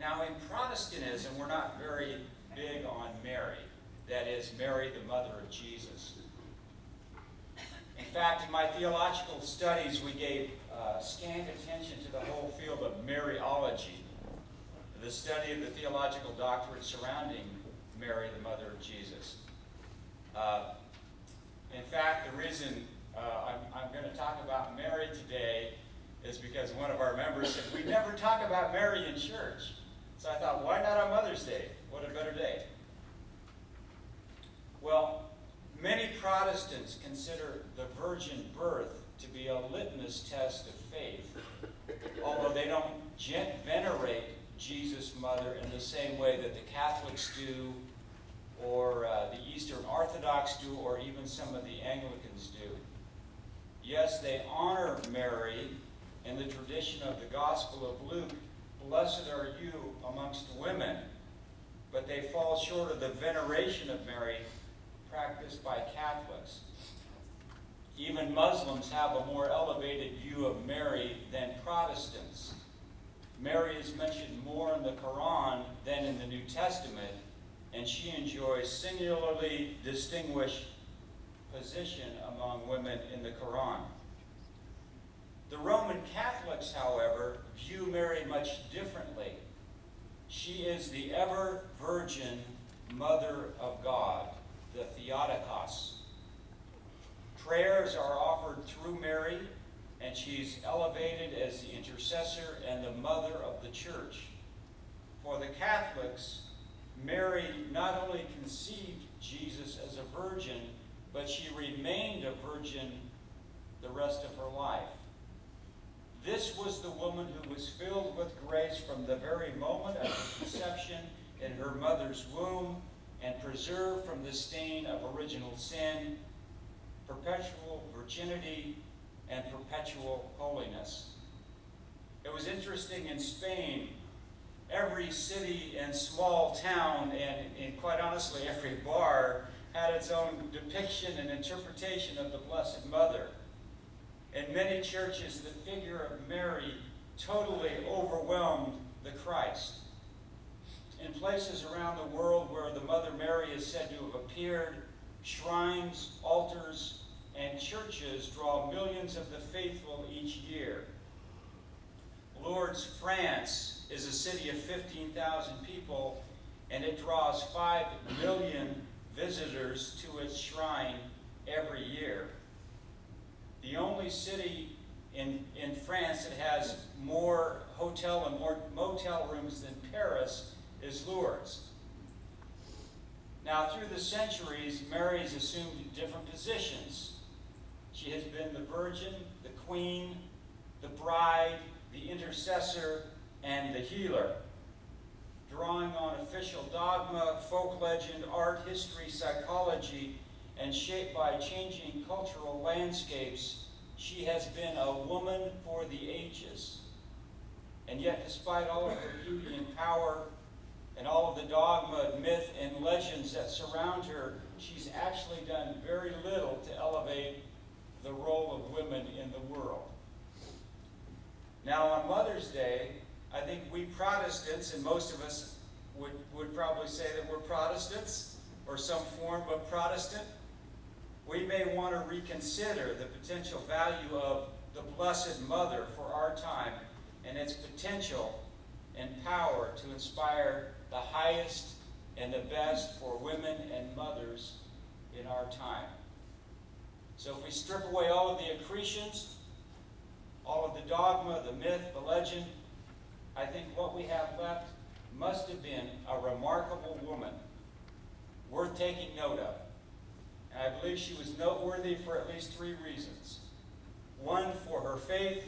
Now, in Protestantism, we're not very big on Mary. That is, Mary, the mother of Jesus. In fact, in my theological studies, we gave scant attention to the whole field of Mariology, the study of the theological doctrine surrounding Mary, the mother of Jesus. In fact, the reason I'm going to talk about Mary today is because one of our members said, we never talk about Mary in church. So I thought, why not on Mother's Day? What a better day. Well, many Protestants consider the virgin birth to be a litmus test of faith, although they don't venerate Jesus' mother in the same way that the Catholics do, or the Eastern Orthodox do, or even some of the Anglicans do. Yes, they honor Mary in the tradition of the Gospel of Luke. Blessed are you amongst women, but they fall short of the veneration of Mary practiced by Catholics. Even Muslims have a more elevated view of Mary than Protestants. Mary is mentioned more in the Quran than in the New Testament, and she enjoys singularly distinguished position among women in the Quran. The Roman Catholics, however, view Mary much differently. She is the ever-virgin Mother of God, the Theotokos. Prayers are offered through Mary, and she's elevated as the intercessor and the mother of the church. For the Catholics, Mary not only conceived Jesus as a virgin, but she remained a virgin the rest of her life. This was the woman who was filled with grace from the very moment of conception in her mother's womb and preserved from the stain of original sin, perpetual virginity, and perpetual holiness. It was interesting in Spain, every city and small town, and quite honestly every bar, had its own depiction and interpretation of the Blessed Mother. In many churches, the figure of Mary totally overwhelmed the Christ. In places around the world where the Mother Mary is said to have appeared, shrines, altars, and churches draw millions of the faithful each year. Lourdes, France, is a city of 15,000 people, and it draws 5 million visitors to its shrine every year. The only city in France that has more hotel and more motel rooms than Paris is Lourdes. Now, through the centuries, Mary's assumed different positions. She has been the virgin, the queen, the bride, the intercessor, and the healer. Drawing on official dogma, folk legend, art, history, psychology, and shaped by changing cultural landscapes, she has been a woman for the ages. And yet, despite all of her beauty and power, and all of the dogma, myth, and legends that surround her, she's actually done very little to elevate the role of women in the world. Now, on Mother's Day, I think we Protestants, and most of us would probably say that we're Protestants, or some form of Protestant, we may want to reconsider the potential value of the Blessed Mother for our time and its potential and power to inspire the highest and the best for women and mothers in our time. So if we strip away all of the accretions, all of the dogma, the myth, the legend, I think what we have left must have been a remarkable woman, worth taking note of. And I believe she was noteworthy for at least 3 reasons. 1, for her faith.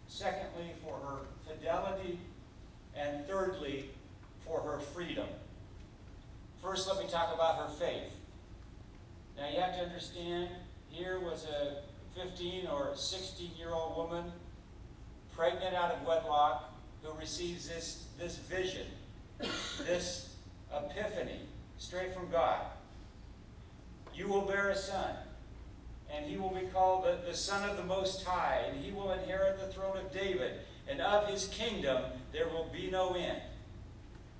Secondly, for her fidelity. And thirdly, for her freedom. First, let me talk about her faith. Now, you have to understand, here was a 15 or 16-year-old woman, pregnant out of wedlock, who receives this vision, this epiphany, straight from God. You will bear a son, and he will be called the Son of the Most High, and he will inherit the throne of David, and of his kingdom there will be no end.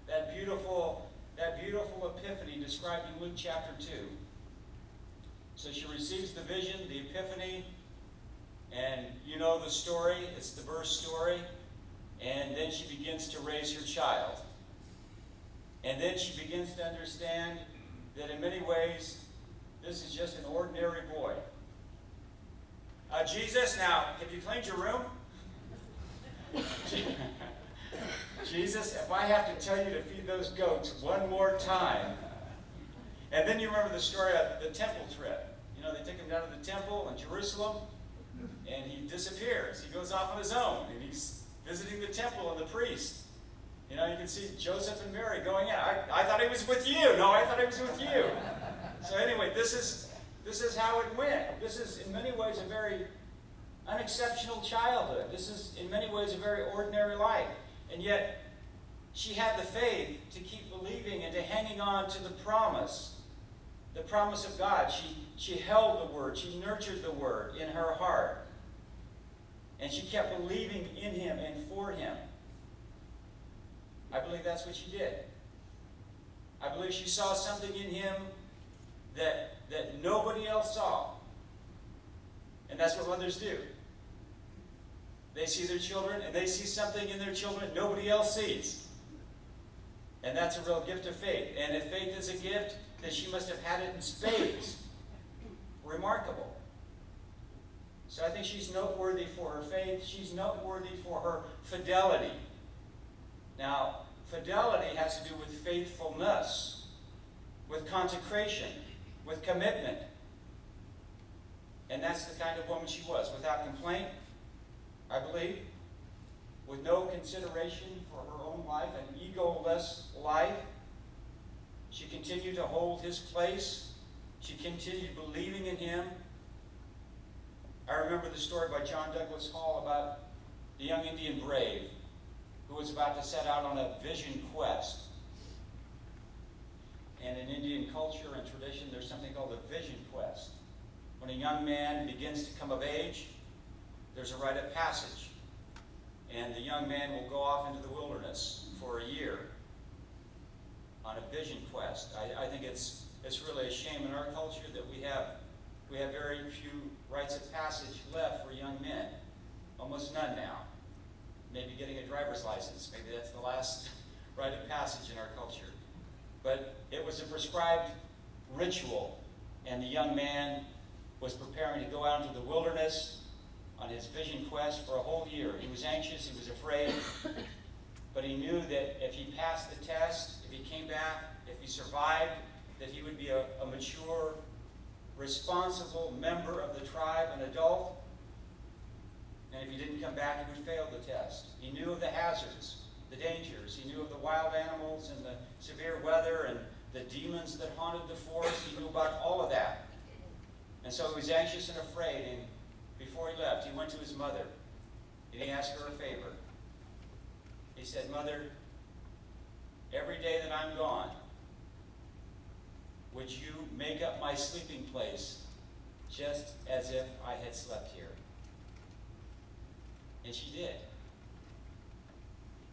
That beautiful epiphany described in Luke chapter 2. So she receives the vision, the epiphany, and you know the story. It's the birth story. And then she begins to raise her child. And then she begins to understand that in many ways, this is just an ordinary boy. Jesus, now, have you cleaned your room? Jesus, if I have to tell you to feed those goats one more time. And then you remember the story of the temple trip. You know, they take him down to the temple in Jerusalem, and he disappears. He goes off on his own, and he's visiting the temple and the priest. You know, you can see Joseph and Mary going in. I thought he was with you. No, I thought he was with you. So anyway, this is how it went. This is in many ways a very unexceptional childhood. This is in many ways a very ordinary life. And yet, she had the faith to keep believing and to hanging on to the promise of God. She held the Word. She nurtured the Word in her heart. And she kept believing in Him and for Him. I believe that's what she did. I believe she saw something in Him that nobody else saw. And that's what mothers do. They see their children, and they see something in their children nobody else sees. And that's a real gift of faith. And if faith is a gift, then she must have had it in spades. Remarkable. So I think she's noteworthy for her faith. She's noteworthy for her fidelity. Now, fidelity has to do with faithfulness, with consecration, with commitment. And that's the kind of woman she was, without complaint, I believe, with no consideration for her own life, an ego-less life. She continued to hold His place. She continued believing in Him. I remember the story by John Douglas Hall about the young Indian brave who was about to set out on a vision quest. And in Indian culture and tradition, there's something called a vision quest. When a young man begins to come of age, there's a rite of passage. And the young man will go off into the wilderness for a year on a vision quest. I think it's really a shame in our culture that we have very few rites of passage left for young men. Almost none now. Maybe getting a driver's license. Maybe that's the last rite of passage in our culture. But it was a prescribed ritual, and the young man was preparing to go out into the wilderness on his vision quest for a whole year. He was anxious, he was afraid, but he knew that if he passed the test, if he came back, if he survived, that he would be a mature, responsible member of the tribe, an adult. And if he didn't come back, he would fail the test. He knew of the hazards, the dangers. He knew of the wild animals and the severe weather and the demons that haunted the forest. He knew about all of that. And so he was anxious and afraid. And before he left, he went to his mother and he asked her a favor. He said, "Mother, every day that I'm gone, would you make up my sleeping place just as if I had slept here?" And she did.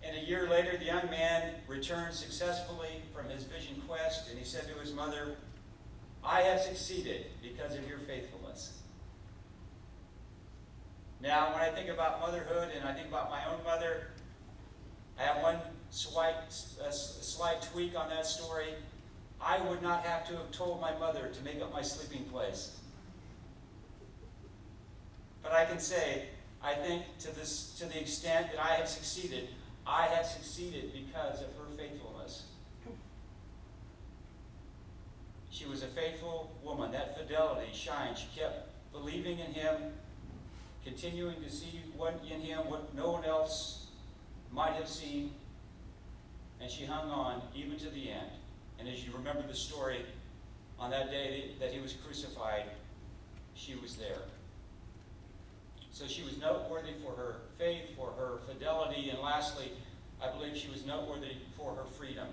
And a year later, the young man returned successfully from his vision quest, and he said to his mother, "I have succeeded because of your faithfulness." Now, when I think about motherhood and I think about my own mother, I have one slight tweak on that story. I would not have to have told my mother to make up my sleeping place. But I can say, I think to the extent that I have succeeded because of her faithfulness. She was a faithful woman. That fidelity shined. She kept believing in Him, continuing to see in Him what no one else might have seen, and she hung on even to the end. And as you remember the story, on that day that He was crucified, she was there. So she was noteworthy for her faith, for her fidelity, and lastly, I believe she was noteworthy for her freedom.